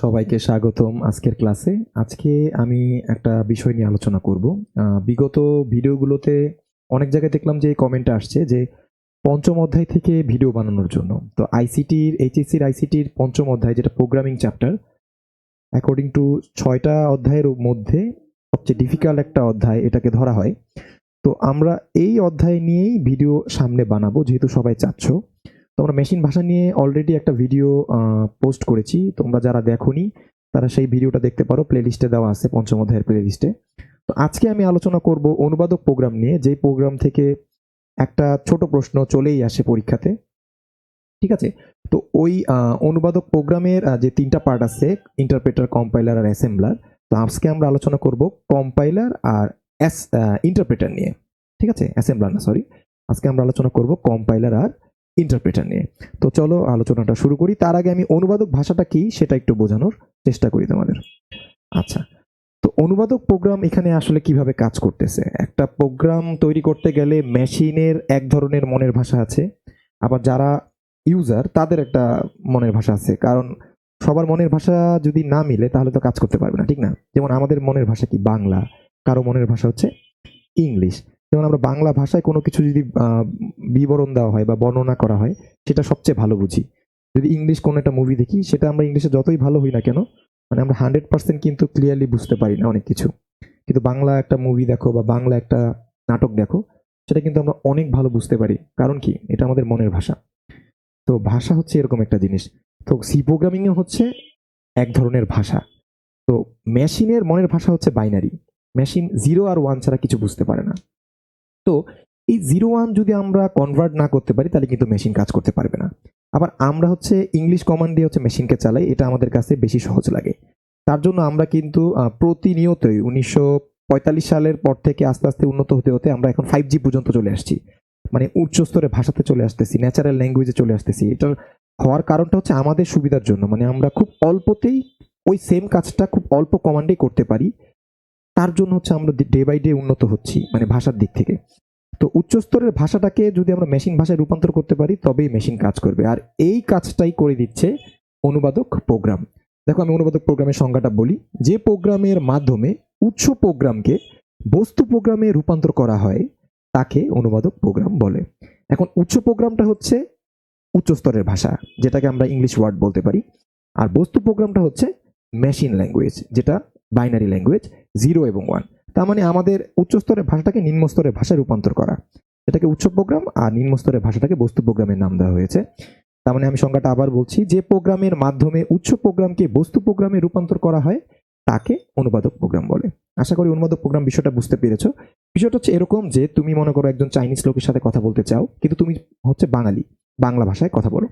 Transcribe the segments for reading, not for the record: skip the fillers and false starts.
সবাইকে স্বাগতম আজকের ক্লাসে। আজকে আমি একটা বিষয় নিয়ে আলোচনা করব। বিগত ভিডিওগুলোতে অনেক জায়গায় দেখলাম যে কমেন্ট আসছে যে পঞ্চম অধ্যায় থেকে ভিডিও বানানোর জন্য। তো এইচএসসির আইসিটির পঞ্চম অধ্যায় যেটা প্রোগ্রামিং চ্যাপ্টার, অ্যাকর্ডিং টু 6টা অধ্যায়ের মধ্যে সবচেয়ে ডিফিকাল্ট একটা অধ্যায় এটাকে ধরা হয়। তো আমরা এই অধ্যায় নিয়েই ভিডিও সামনে বানাবো, যেহেতু সবাই চাচ্ছ। তো আমরা মেশিন ভাষা নিয়ে অলরেডি একটা ভিডিও পোস্ট করেছি, তোমরা যারা দেখোনি তারা সেই ভিডিওটা দেখতে পারো, প্লেলিস্টে দেওয়া আছে, পঞ্চম অধ্যায়ের প্লেলিস্টে। তো আজকে আমি আলোচনা করব অনুবাদক প্রোগ্রাম নিয়ে, যেই প্রোগ্রাম থেকে একটা ছোট প্রশ্ন চলেই আসে পরীক্ষাতে, ঠিক আছে? তো ওই অনুবাদক প্রোগ্রামের যে 3টা পার্ট আছে, ইন্টারপ্রেটার, কম্পাইলার আর অ্যাসেম্বলার। তো আজকে আমরা আলোচনা করব কম্পাইলার আর ইন্টারপ্রেটার নিয়ে, ঠিক আছে? অ্যাসেম্বলার না, সরি। আজকে আমরা আলোচনা করব কম্পাইলার আর ইন্টারপ্রেটার নিয়ে। তো চলো আলোচনাটা শুরু করি। তার আগে আমি অনুবাদক ভাষাটা কি সেটা একটু বোঝানোর চেষ্টা করি তোমাদের। আচ্ছা, তো অনুবাদক প্রোগ্রাম এখানে আসলে কিভাবে কাজ করতেছে। একটা প্রোগ্রাম তৈরি করতে গেলে মেশিনের এক ধরনের মনের ভাষা আছে, আবার যারা ইউজার তাদের একটা মনের ভাষা আছে। কারণ সবার মনের ভাষা যদি না মিলে তাহলে তো কাজ করতে পারবে না, ঠিক না? যেমন আমাদের মনের ভাষা কি বাংলা, কারো মনের ভাষা হচ্ছে ইংলিশ। যেমন আমরা বাংলা ভাষায় কোনো কিছু যদি বিবরণ দেওয়া হয় বা বর্ণনা করা হয়, সেটা সবচেয়ে ভালো বুঝি। যদি ইংলিশ কোনো একটা মুভি দেখি, সেটা আমরা ইংলিশে যতই ভালো হই না কেন, মানে আমরা 100% কিন্তু ক্লিয়ারলি বুঝতে পারি না অনেক কিছু। কিন্তু বাংলা একটা মুভি দেখো বা বাংলা একটা নাটক দেখো, সেটা কিন্তু আমরা অনেক ভালো বুঝতে পারি। কারণ কি? এটা আমাদের মনের ভাষা। তো ভাষা হচ্ছে এরকম একটা জিনিস। তো সি প্রোগ্রামিংও হচ্ছে এক ধরনের ভাষা। তো মেশিনের মনের ভাষা হচ্ছে বাইনারি। মেশিন 0 আর 1 ছাড়া কিছু বুঝতে পারে না। তো এই 0-1 যদি আমরা কনভার্ট না করতে পারি তাহলে কিন্তু মেশিন কাজ করতে পারবে না। আবার আমরা হচ্ছে ইংলিশ কমান্ড দিয়ে হচ্ছে মেশিনকে চালাই, এটা আমাদের কাছে বেশি সহজ লাগে। তার জন্য আমরা কিন্তু প্রতিনিয়তই 1945 সালের পর থেকে আস্তে আস্তে উন্নত হতে হতে আমরা এখন 5G পর্যন্ত চলে আসছি। মানে উচ্চ স্তরে ভাষাতে চলে আসতেছি, ন্যাচারাল ল্যাঙ্গুয়েজে চলে আসতেছি। এটার হওয়ার কারণটা হচ্ছে আমাদের সুবিধার জন্য। মানে আমরা খুব অল্পতেই ওই সেম কাজটা খুব অল্প কমান্ডেই করতে পারি। তার জন্য হচ্ছে আমরা ডে বাই ডে উন্নত হচ্ছি, মানে ভাষার দিক থেকে। তো উচ্চস্তরের ভাষাটাকে যদি আমরা মেশিন ভাষায় রূপান্তর করতে পারি তবেই মেশিন কাজ করবে, আর এই কাজটাই করে দিচ্ছে অনুবাদক প্রোগ্রাম। দেখো, আমি অনুবাদক প্রোগ্রামের সংজ্ঞাটা বলি। যে প্রোগ্রামের মাধ্যমে উচ্চ প্রোগ্রামকে বস্তু প্রোগ্রামে রূপান্তর করা হয় তাকে অনুবাদক প্রোগ্রাম বলে। এখন উচ্চ প্রোগ্রামটা হচ্ছে উচ্চ স্তরের ভাষা, যেটাকে আমরা ইংলিশ ওয়ার্ড বলতে পারি। আর বস্তু প্রোগ্রামটা হচ্ছে মেশিন ল্যাঙ্গুয়েজ, যেটা বাইনারি ল্যাঙ্গুয়েজ, 0 এবং 1। তার মানে আমাদের উচ্চ স্তরের ভাষাটাকে নিম্ন স্তরের ভাষায় রূপান্তর করা, এটাকে উচ্চ প্রোগ্রাম, আর নিম্ন স্তরের ভাষাটাকে বস্তু প্রোগ্রামের নাম দেওয়া হয়েছে। তার মানে আমি সংজ্ঞাটা আবার বলছি, যে প্রোগ্রামের মাধ্যমে উচ্চ প্রোগ্রামকে বস্তু প্রোগ্রামে রূপান্তর করা হয় তাকে অনুবাদক প্রোগ্রাম বলে। আশা করি অনুবাদক প্রোগ্রাম বিষয়টা বুঝতে পেরেছো। বিষয়টা হচ্ছে এরকম যে তুমি মনে করো একজন চাইনিজ লোকের সাথে কথা বলতে চাও, কিন্তু তুমি হচ্ছে বাঙালি, বাংলা ভাষায় কথা বলো।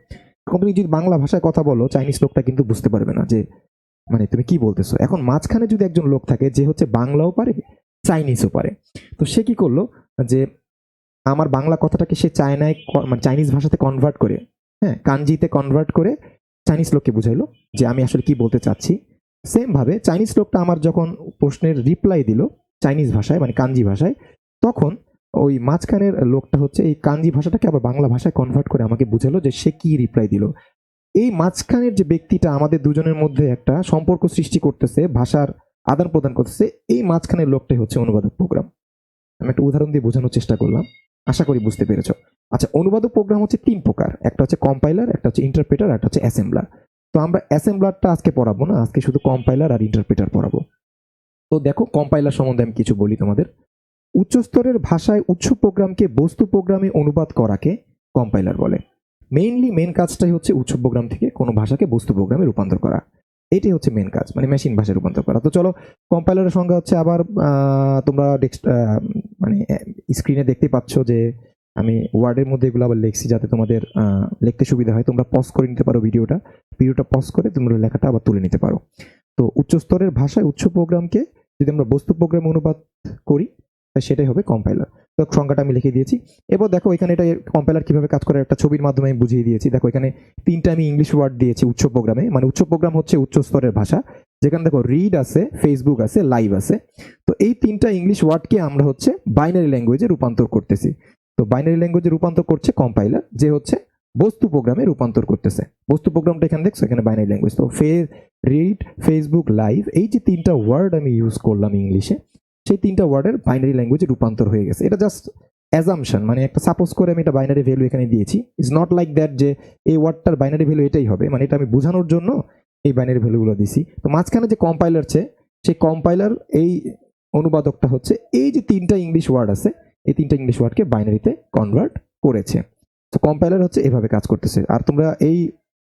এখন তুমি যদি বাংলা ভাষায় কথা বলো, চাইনিজ লোকটা কিন্তু বুঝতে পারবে না যে মানে তুমি কি বলতেছো। এখন মাঝখানে যদি একজন লোক থাকে যে হচ্ছে বাংলাও পারে, চাইনিজও পারে, তো সে কি করলো যে আমার বাংলা কথাটাকে সে চায়নায় মানে চাইনিজ ভাষাতে কনভার্ট করে, হ্যাঁ, কাঞ্জিতে কনভার্ট করে চাইনিজ লোককে বুঝাইলো যে আমি আসলে কি বলতে চাচ্ছি। সেম ভাবে চাইনিজ লোকটা আমার যখন প্রশ্নের রিপ্লাই দিল চাইনিজ ভাষায়, মানে কাঞ্জি ভাষায়, তখন ওই মাঝখানের লোকটা হচ্ছে এই কাঞ্জি ভাষাটাকে আবার বাংলা ভাষায় কনভার্ট করে আমাকে বুঝালো যে সে কি রিপ্লাই দিল। এই মাঝখানের যে ব্যক্তিটা আমাদের দুজনের মধ্যে একটা সম্পর্ক সৃষ্টি করতেছে, ভাষার আদান প্রদান করতেছে, এই মাঝখানের লোকটাই হচ্ছে অনুবাদক প্রোগ্রাম। আমি একটা উদাহরণ দিয়ে বোঝানোর চেষ্টা করলাম, আশা করি বুঝতে পেরেছো। আচ্ছা, অনুবাদক প্রোগ্রাম হচ্ছে 3 প্রকার, একটা হচ্ছে কম্পাইলার, একটা হচ্ছে ইন্টারপ্রেটার, একটা হচ্ছে অ্যাসেম্বলার। তো আমরা অ্যাসেম্বলারটা আজকে পড়াবো না, আজকে শুধু কম্পাইলার আর ইন্টারপ্রেটার পড়াবো। তো দেখো, কম্পাইলার সম্বন্ধে আমি কিছু বলি তোমাদের। উচ্চ স্তরের ভাষায় উচ্চ প্রোগ্রামকে বস্তু প্রোগ্রামে অনুবাদ করাকে কম্পাইলার বলে। মেন কাজটাই হচ্ছে উচ্চ প্রোগ্রাম থেকে কোনো ভাষাকে বস্তু প্রোগ্রামে রূপান্তর করা, এটাই হচ্ছে মেন কাজ, মানে মেশিন ভাষায় রূপান্তর করা। তো চলো, কম্পাইলারের সংজ্ঞা হচ্ছে আবার তোমরা মানে স্ক্রিনে দেখতে পাচ্ছ যে আমি ওয়ার্ডের মধ্যে এগুলো আবার লিখছি যাতে তোমাদের লিখতে সুবিধা হয়। তোমরা পজ করে নিতে পারো ভিডিওটা পজ করে তোমরা লেখাটা আবার তুলে নিতে পারো। তো উচ্চ স্তরের ভাষায় উচ্চ প্রোগ্রামকে যদি আমরা বস্তু প্রোগ্রামে অনুবাদ করি সেটাই হবে কম্পাইলার। তো সংজ্ঞাটা আমি লিখে দিয়েছি। এবার দেখো এখানে এটা কম্পাইলার কিভাবে কাজ করে একটা ছবির মাধ্যমে আমি বুঝিয়ে দিয়েছি। দেখো এখানে 3টা আমি ইংলিশ ওয়ার্ড দিয়েছি উচ্চ প্রোগ্রামে, মানে উচ্চ প্রোগ্রাম হচ্ছে উচ্চ স্তরের ভাষা, যেখানে দেখো রিড আছে, ফেসবুক আছে, লাইভ আছে। তো এই 3টা ইংলিশ ওয়ার্ডকে আমরা হচ্ছে বাইনারি ল্যাঙ্গুয়েজে রূপান্তর করতেছি। তো বাইনারি ল্যাঙ্গুয়েজে রূপান্তর করছে কম্পাইলার, যে হচ্ছে বস্তু প্রোগ্রামে রূপান্তর করতেছে। বস্তু প্রোগ্রামটা এখানে দেখছো, এখানে বাইনারি ল্যাঙ্গুয়েজ। তো রিড, ফেসবুক লাইভ, এই যে 3টা ওয়ার্ড আমি ইউজ করলাম ইংলিশে, সেই 3টা ওয়ার্ডের বাইনারি ল্যাঙ্গুয়েজে রূপান্তর হয়ে গেছে। এটা জাস্ট অ্যাজাম্পশন, মানে একটা সাপোজ করে আমি এটা বাইনারি ভ্যালু এখানে দিয়েছি। ইটস নট লাইক দ্যাট যে এই ওয়ার্ডটার বাইনারি ভ্যালু এটাই হবে, মানে এটা আমি বোঝানোর জন্য এই বাইনারি ভ্যালুগুলো দিছি। তো মাঝখানে যে কম্পাইলার সেই কম্পাইলার এই অনুবাদকটা হচ্ছে এই যে 3টা ইংলিশ ওয়ার্ড আছে, এই 3টা ইংলিশ ওয়ার্ডকে বাইনারিতে কনভার্ট করেছে। তো কম্পাইলার হচ্ছে এভাবে কাজ করতেছে। আর তোমরা এই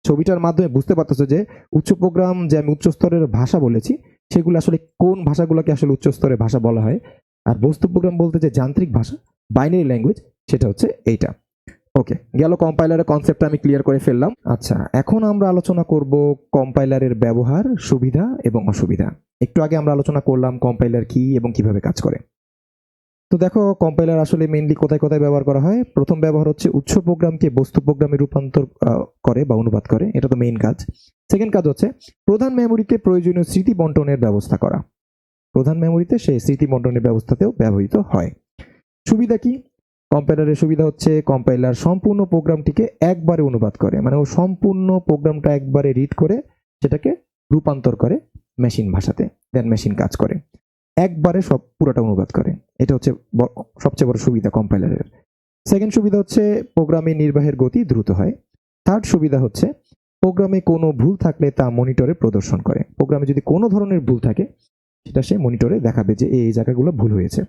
ছবিটার মাধ্যমে বুঝতে পারতেছো যে উচ্চ প্রোগ্রাম যে আমি উচ্চ স্তরের ভাষা বলেছি, সেগুলো আসলে কোন ভাষাগুলোকে আসলে উচ্চ স্তরের ভাষা বলা হয়। আর বস্তু প্রোগ্রাম বলতে যে যান্ত্রিক ভাষা, বাইনারি ল্যাঙ্গুয়েজ, সেটা হচ্ছে এইটা। ওকে, গেল কম্পাইলারের কনসেপ্টটা আমি ক্লিয়ার করে ফেললাম। আচ্ছা, এখন আমরা আলোচনা করব কম্পাইলারের ব্যবহার, সুবিধা এবং অসুবিধা। একটু আগে আমরা আলোচনা করলাম কম্পাইলার কি এবং কিভাবে কাজ করে। তো দেখো, কম্পাইলার আসলে মেইনলি কোথায় কোথায় ব্যবহার করা হয়। প্রথম ব্যবহার হচ্ছে উচ্চ প্রোগ্রামকে বস্তু প্রোগ্রামে রূপান্তর করে বা অনুবাদ করে, এটা তো মেইন কাজ। সেকেন্ড কাজ হচ্ছে প্রধান মেমোরিতে প্রয়োজনীয় স্মৃতি বন্টনের ব্যবস্থা করা। প্রধান মেমোরিতে সেই স্মৃতি বন্টনের ব্যবস্থাতেও ব্যবহৃত হয়। সুবিধা কি? কম্পাইলারের সুবিধা হচ্ছে কম্পাইলার সম্পূর্ণ প্রোগ্রামটিকে একবারে অনুবাদ করে, মানে ও সম্পূর্ণ প্রোগ্রামটা একবারে রিড করে সেটাকে রূপান্তর করে মেশিন ভাষাতে, দেন মেশিন কাজ করে, একবারে সব পুরোটা অনুবাদ করে। এটা হচ্ছে সবচেয়ে বড় সুবিধা কম্পাইলারের। সেকেন্ড সুবিধা হচ্ছে প্রোগ্রামে নির্বাহের গতি দ্রুত হয়। থার্ড সুবিধা হচ্ছে প্রোগ্রামে কোনো ভুল থাকলে তা মনিটরে প্রদর্শন করে। প্রোগ্রামে যদি কোনো ধরনের ভুল থাকে সেটা সে মনিটরে দেখাবে যে এই জায়গাগুলো ভুল হয়েছে।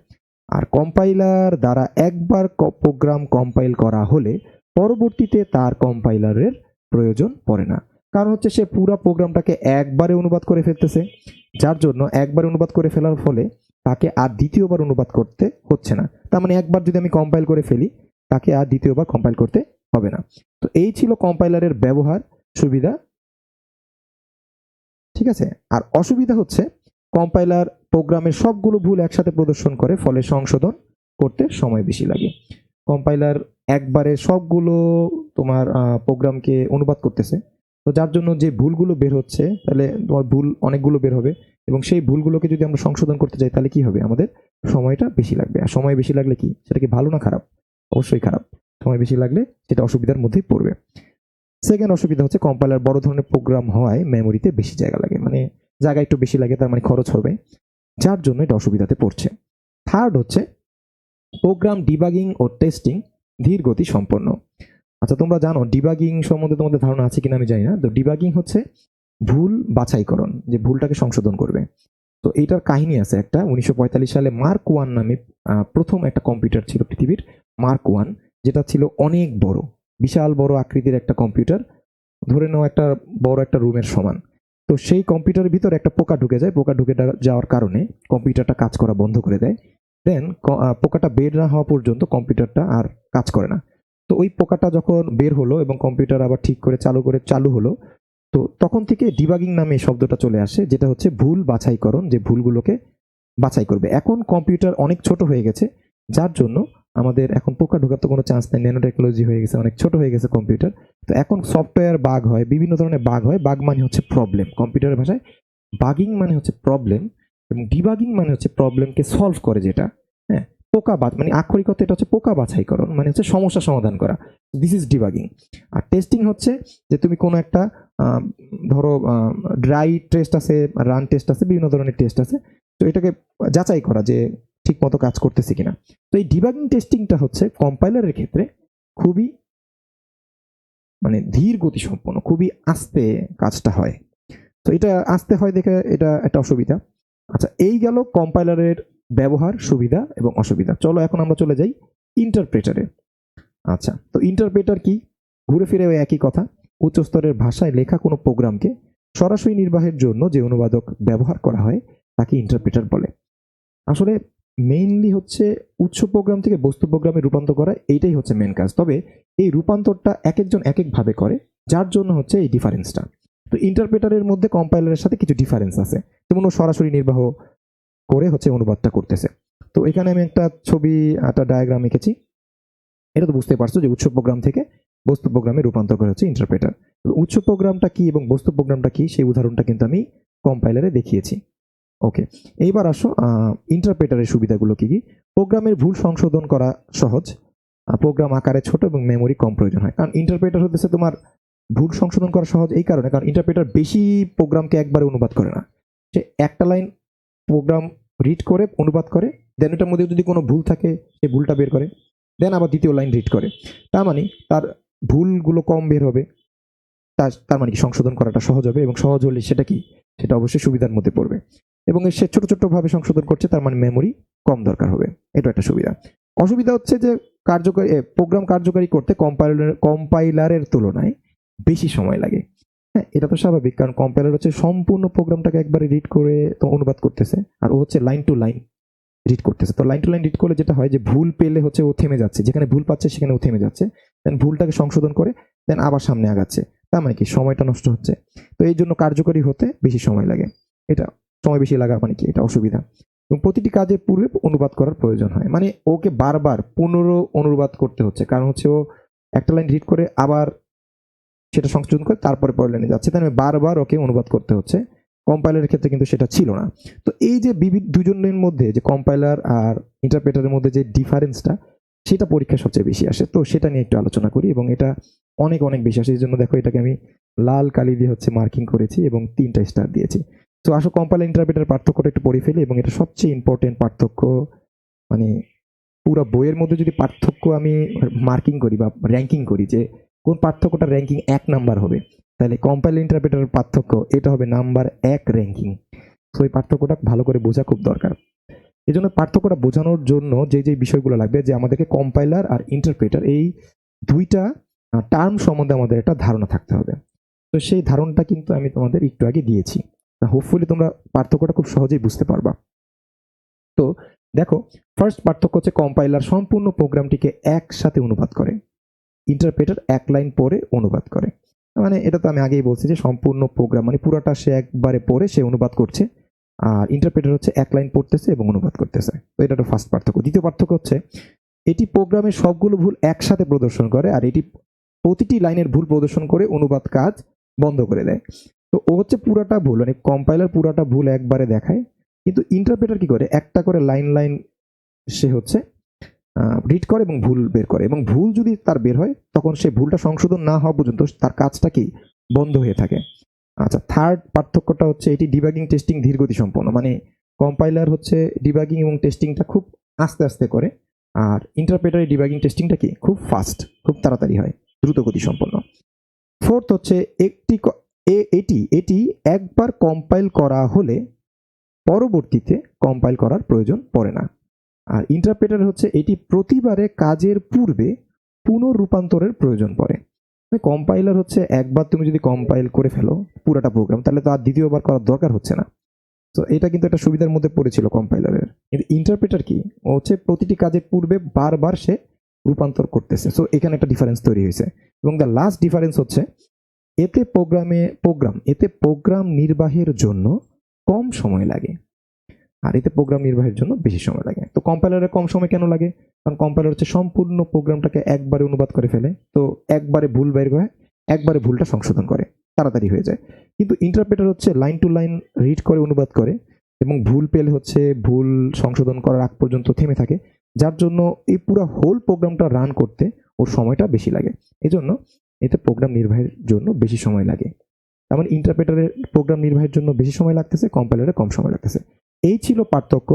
আর কম্পাইলার দ্বারা একবার প্রোগ্রাম কম্পাইল করা হলে পরবর্তীতে তার কম্পাইলারের প্রয়োজন পড়ে না, কারণ হচ্ছে সে পুরো প্রোগ্রামটাকে একবারে অনুবাদ করে ফেলতেছে, যার জন্য একবার অনুবাদ করে ফেলার ফলে তাকে আর দ্বিতীয়বার অনুবাদ করতে হচ্ছে না। তার মানে একবার যদি আমি কম্পাইল করে ফেলি, তাকে আর দ্বিতীয়বার কম্পাইল করতে হবে না। তো এই ছিল কম্পাইলারের ব্যবহার, সুবিধা। ঠিক আছে। আর অসুবিধা হচ্ছে কম্পাইলার প্রোগ্রামের সবগুলো ভুল একসাথে প্রদর্শন করে, ফলে সংশোধন করতে সময় বেশি লাগে। কম্পাইলার একবারে সবগুলো তোমার প্রোগ্রামকে অনুবাদ করতেছে, তো যার জন্য যে ভুলগুলো বের হচ্ছে, তাহলে তোমার ভুল অনেকগুলো বের হবে, এবং সেই ভুলগুলোকে যদি আমরা সংশোধন করতে যাই তাহলে কি হবে, আমাদের সময়টা বেশি লাগবে। আর সময় বেশি লাগলে কি, সেটা কি ভালো না খারাপ? অবশ্যই খারাপ। সময় বেশি লাগলে সেটা অসুবিধার মধ্যেই পড়বে। সেকেন্ড অসুবিধা হচ্ছে কম্পাইলার বড় ধরনের প্রোগ্রাম হওয়ায় মেমোরিতে বেশি জায়গা লাগে, মানে জায়গা একটু বেশি লাগে, তার মানে খরচ হবে, যার জন্য এটা অসুবিধাতে পড়ছে। থার্ড হচ্ছে প্রোগ্রাম ডিবাগিং ও টেস্টিং ধীর গতি সম্পন্ন। আচ্ছা, তোমরা জানো ডিবাগিং সম্বন্ধে তোমাদের ধারণা আছে কিনা আমি জানি না। তো ডিবাগিং হচ্ছে ভুল বাছাইকরণ, যে ভুলটাকে সংশোধন করবে। তো এইটার কাহিনী আছে একটা। 1945 সালে মার্ক ওয়ান নামে প্রথম একটা কম্পিউটার ছিল পৃথিবীর, মার্ক ওয়ান, যেটা ছিল অনেক বড়, বিশাল বড় আকৃতির একটা কম্পিউটার, ধরে নাও একটা বড় একটা রুমের সমান। তো সেই কম্পিউটারের ভিতরে একটা পোকা ঢুকে যায়, পোকা ঢুকে যাওয়ার কারণে কম্পিউটারটা কাজ করা বন্ধ করে দেয়। দেন পোকাটা বের না হওয়া পর্যন্ত কম্পিউটারটা আর কাজ করে না। তো ওই পোকাটা যখন বের হলো এবং কম্পিউটার আবার ঠিক করে চালু হলো, তো তখন থেকে ডিবাগিং নামে শব্দটা চলে আসে, যেটা হচ্ছে ভুল বাছাইকরণ, যে ভুলগুলোকে বাছাই করবে। এখন কম্পিউটার অনেক ছোট হয়ে গেছে, যার জন্য আমাদের এখন পোকা ঢোকার তো কোনো চান্স নেই, ন্যানো টেকনোলজি হয়ে গেছে, অনেক ছোট হয়ে গেছে কম্পিউটার। তো এখন সফটওয়্যার বাগ হয়, বিভিন্ন ধরনের বাগ হয়। বাগ মানে হচ্ছে প্রবলেম, কম্পিউটারের ভাষায় বাগিং মানে হচ্ছে প্রবলেম, এবং ডিবাগিং মানে হচ্ছে প্রবলেমকে সলভ করে যেটা। হ্যাঁ, মানে আক্ষরিক অর্থে এটা হচ্ছে পোকা বাছাইকরণ, মানে হচ্ছে সমস্যা সমাধান করা। This is debugging. আর টেস্টিং হচ্ছে যে তুমি কোনো একটা ধরো ড্রাই টেস্ট আছে, রান টেস্ট আছে, বিভিন্ন ধরনের টেস্ট আছে, তো এটাকে যাচাই করা যে ঠিক মতো কাজ করতেছে কিনা। তো এই ডিবাগিং টেস্টিংটা হচ্ছে কম্পাইলারের ক্ষেত্রে খুবই মানে ধীর গতি সম্পন্ন, খুবই আস্তে কাজটা হয়। তো এটা আস্তে হয় দেখে এটা একটা অসুবিধা। আচ্ছা, এই গেল কম্পাইলারের ব্যবহার, সুবিধা এবং অসুবিধা। চলো এখন আমরা চলে যাই ইন্টারপ্রেটারে। আচ্ছা, তো ইন্টারপ্রেটার কি? ঘুরে ফিরে ওই একই কথা। উচ্চ স্তরের ভাষায় লেখা কোনো প্রোগ্রামকে সরাসরি নির্বাহের জন্য যে অনুবাদক ব্যবহার করা হয় তাকে ইন্টারপ্রেটার বলে। আসলে মেইনলি হচ্ছে উচ্চ প্রোগ্রাম থেকে বস্তু প্রোগ্রামে রূপান্তর করা, এইটাই হচ্ছে মেন কাজ। তবে এই রূপান্তরটা এক একজন এক একভাবে করে, যার জন্য হচ্ছে এই ডিফারেন্সটা। তো ইন্টারপ্রেটারের মধ্যে কম্পাইলারের সাথে কিছু ডিফারেন্স আছে, যেমন ও সরাসরি নির্বাহ করে হচ্ছে অনুবাদটা করতেছে। তো এখানে আমি একটা ছবি, একটা ডায়াগ্রাম এঁকেছি। এটা তো বুঝতে পারছো যে উচ্চ প্রোগ্রাম থেকে বস্তু প্রোগ্রামে রূপান্তর করা হচ্ছে ইন্টারপ্রেটার। উচ্চ প্রোগ্রামটা কি এবং বস্তু প্রোগ্রামটা কি, সেই উদাহরণটা কিন্তু আমি কম্পাইলারে দেখিয়েছি। ওকে, এইবার আসো ইন্টারপ্রেটারের সুবিধাগুলো কি কি। প্রোগ্রামের ভুল সংশোধন করা সহজ, প্রোগ্রাম আকারে ছোট এবং মেমোরি কম প্রয়োজন হয়, কারণ ইন্টারপ্রেটার হতেছে তোমার ভুল সংশোধন করা সহজ এই কারণে, কারণ ইন্টারপ্রেটার বেশি প্রোগ্রামকে একবারে অনুবাদ করে না। সে একটা লাইন প্রোগ্রাম রিড করে অনুবাদ করে, দেন ওটার মধ্যে যদি কোনো ভুল থাকে সে ভুলটা বের করে, দেন আবার দ্বিতীয় লাইন রিড করে। তার মানে তার ভুলগুলো কম বের হবে, তার মানে কি সংশোধন করাটা সহজ হবে, এবং সহজ হলে সেটা কি, সেটা অবশ্যই সুবিধার মধ্যে পড়বে। এবং সে ছোট ছোট ভাবে সংশোধন করছে, তার মানে মেমোরি কম দরকার হবে, এটা একটা সুবিধা। অসুবিধা হচ্ছে যে কার্যকরী প্রোগ্রাম কার্যকরী করতে কম্পাইলারের তুলনায় বেশি সময় লাগে। হ্যাঁ, এটা তো স্বাভাবিক, কারণ কম্পাইলার হচ্ছে সম্পূর্ণ প্রোগ্রামটাকে একবারে রিড করে তো অনুবাদ করতেছে, আর ও হচ্ছে লাইন টু লাইন রিড করতেছে। তো লাইন টু লাইন রিড করলে যেটা হয় যে ভুল পেলে হচ্ছে ও থেমে যাচ্ছে, যেখানে ভুল পাচ্ছে সেখানে ও থেমে যাচ্ছে, দেন ভুলটাকে সংশোধন করে দেন আবার সামনে আগাচ্ছে। তার মানে কি সময়টা নষ্ট হচ্ছে। তো এই জন্য কার্যকরী হতে বেশি সময় লাগে। এটা সময় বেশি লাগা মানে কি, এটা অসুবিধা। এবং প্রতিটি কাজের পূর্বে অনুবাদ করার প্রয়োজন হয়, মানে ওকে বারবার অনুবাদ করতে হচ্ছে, কারণ হচ্ছে ও একটা লাইন রিড করে আবার সেটা সংশোধন করে তারপরে পরের লাইনে যাচ্ছে, তাই বারবার ওকে অনুবাদ করতে হচ্ছে। কম্পাইলারের ক্ষেত্রে কিন্তু সেটা ছিল না। তো এই যে দুজনের মধ্যে যে কম্পাইলার আর ইন্টারপ্রেটারের মধ্যে যে ডিফারেন্সটা, সেটা পরীক্ষা সবচেয়ে বেশি আসে। তো সেটা নিয়ে একটু আলোচনা করি, এবং এটা অনেক অনেক বেশি আসে। এই জন্য দেখো এটাকে আমি লাল কালি দিয়ে হচ্ছে মার্কিং করেছি এবং 3টা স্টার দিয়েছি। তো আসো কম্পাইলার ইন্টারপ্রেটার পার্থক্যটা একটু পড়ে ফেলি, এবং এটা সবচেয়ে ইম্পর্টেন্ট পার্থক্য। মানে পুরো বইয়ের মধ্যে যদি পার্থক্য আমি মার্কিং করি বা র্যাঙ্কিং করি যে কোন পার্থক্যটা র্যাঙ্কিং 1 নাম্বার হবে, তাহলে কম্পাইলার ইন্টারপ্রেটারের পার্থক্য এটা হবে নাম্বার 1 র্যাঙ্কিং। তো এই পার্থক্যটা ভালো করে বোঝা খুব দরকার। এই জন্য পার্থক্যটা বোঝানোর জন্য যে যে বিষয়গুলো লাগবে, যে আমাদেরকে কম্পাইলার আর ইন্টারপ্রেটার এই দুইটা টার্ম সম্বন্ধে আমাদের একটা ধারণা থাকতে হবে। তো সেই ধারণাটা কিন্তু আমি তোমাদের একটু আগে দিয়েছি। হোপফুলি তোমরা পার্থক্যটা খুব সহজেই বুঝতে পারবা। তো দেখো, ফার্স্ট পার্থক্য হচ্ছে কম্পাইলার সম্পূর্ণ প্রোগ্রামটিকে একসাথে অনুবাদ করে, ইন্টারপ্রেটার এক লাইন পড়ে অনুবাদ করে। মানে এটা তো আমি আগেই বলছি যে সম্পূর্ণ প্রোগ্রাম মানে পুরাটা সে একবারে পড়ে সে অনুবাদ করছে, আর ইন্টারপ্রেটার হচ্ছে এক লাইন পড়তেছে এবং অনুবাদ করতেছে। তো এটা তো ফার্স্ট পার্থক্য। দ্বিতীয় পার্থক্য হচ্ছে এটি প্রোগ্রামের সবগুলো ভুল একসাথে প্রদর্শন করে, আর এটি প্রতিটি লাইনের ভুল প্রদর্শন করে অনুবাদ কাজ বন্ধ করে দেয়। তো ও হচ্ছে পুরাটা ভুল, মানে কম্পাইলার পুরাটা ভুল একবারে দেখায়, কিন্তু ইন্টারপ্রেটার কি করে, একটা করে লাইন লাইন সে হচ্ছে রিড করে এবং ভুল বের করে, এবং ভুল যদি তার বের হয় তখন সে ভুলটা সংশোধন না হওয়া পর্যন্ত তার কাজটা কি বন্ধ হয়ে থাকে। আচ্ছা, থার্ড পার্থক্যটা হচ্ছে এটি ডিবাগিং টেস্টিং ধীরগতি সম্পন্ন, মানে কম্পাইলার হচ্ছে ডিবাগিং এবং টেস্টিংটা খুব আস্তে আস্তে করে, আর ইন্টারপ্রেটারের ডিবাগিং টেস্টিংটা কি খুব ফাস্ট, খুব তাড়াতাড়ি হয়, দ্রুত গতি সম্পন্ন। ফোর্থ হচ্ছে এটি এটি একবার কম্পাইল করা হলে পরবর্তীতে কম্পাইল করার প্রয়োজন পড়ে না, আর ইন্টারপ্রেটার হচ্ছে এটি প্রতিবারে কাজের পূর্বে পুনঃরূপান্তরের প্রয়োজন পড়ে। কম্পাইলার হচ্ছে একবার তুমি যদি কম্পাইল করে ফেলো পুরাটা প্রোগ্রাম, তাহলে তো আর দ্বিতীয়বার করার দরকার হচ্ছে না। তো এটা কিন্তু একটা সুবিধার মধ্যে পড়েছিল কম্পাইলারের। কিন্তু ইন্টারপ্রেটার কি, ও হচ্ছে প্রতিটি কাজের পূর্বে বারবার সে রূপান্তর করতেছে। সো এখানে একটা ডিফারেন্স তৈরি হয়েছে। এবং দ্য লাস্ট ডিফারেন্স হচ্ছে এতে প্রোগ্রাম নির্বাহের জন্য কম সময় লাগে, আর এতে প্রোগ্রাম নির্বাহের জন্য বেশি সময় লাগে। তো কম্পাইলারে কম সময় কেন লাগে, কারণ কম্পাইলার হচ্ছে সম্পূর্ণ প্রোগ্রামটাকে একবারে অনুবাদ করে ফেলে, তো একবারে ভুল বের করে একবারে ভুলটা সংশোধন করে, তাড়াতাড়ি হয়ে যায়। কিন্তু ইন্টারপ্রেটার হচ্ছে লাইন টু লাইন রিড করে অনুবাদ করে, এবং ভুল পেলে হচ্ছে ভুল সংশোধন করার আগ পর্যন্ত থেমে থাকে, যার জন্য এই পুরো হোল প্রোগ্রামটা রান করতে ওর সময়টা বেশি লাগে। এজন্য এতে প্রোগ্রাম নির্বাহের জন্য বেশি সময় লাগে। তার মানে ইন্টারপ্রেটারের প্রোগ্রাম নির্বাহের জন্য বেশি সময় লাগতেছে, কম্পাইলারে কম সময় লাগতেছে। এই ছিল পার্থক্য।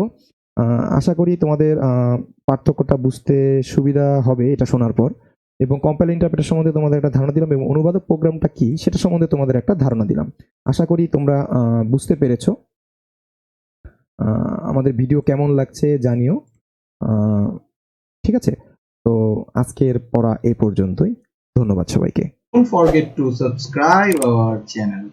আশা করি তোমাদের পার্থক্যটা বুঝতে সুবিধা হবে এটা শোনার পর, এবং কম্পাইলার ইন্টারপ্রেটার সম্বন্ধে তোমাদের একটা ধারণা দিলাম, এবং অনুবাদক প্রোগ্রামটা কি সেটা সম্বন্ধে তোমাদের একটা ধারণা দিলাম। আশা করি তোমরা বুঝতে পেরেছো। আমাদের ভিডিও কেমন লাগছে জানিও। ঠিক আছে, তো আজকের পড়া এই পর্যন্তই। ধন্যবাদ সবাইকে। Don't forget to subscribe our channel.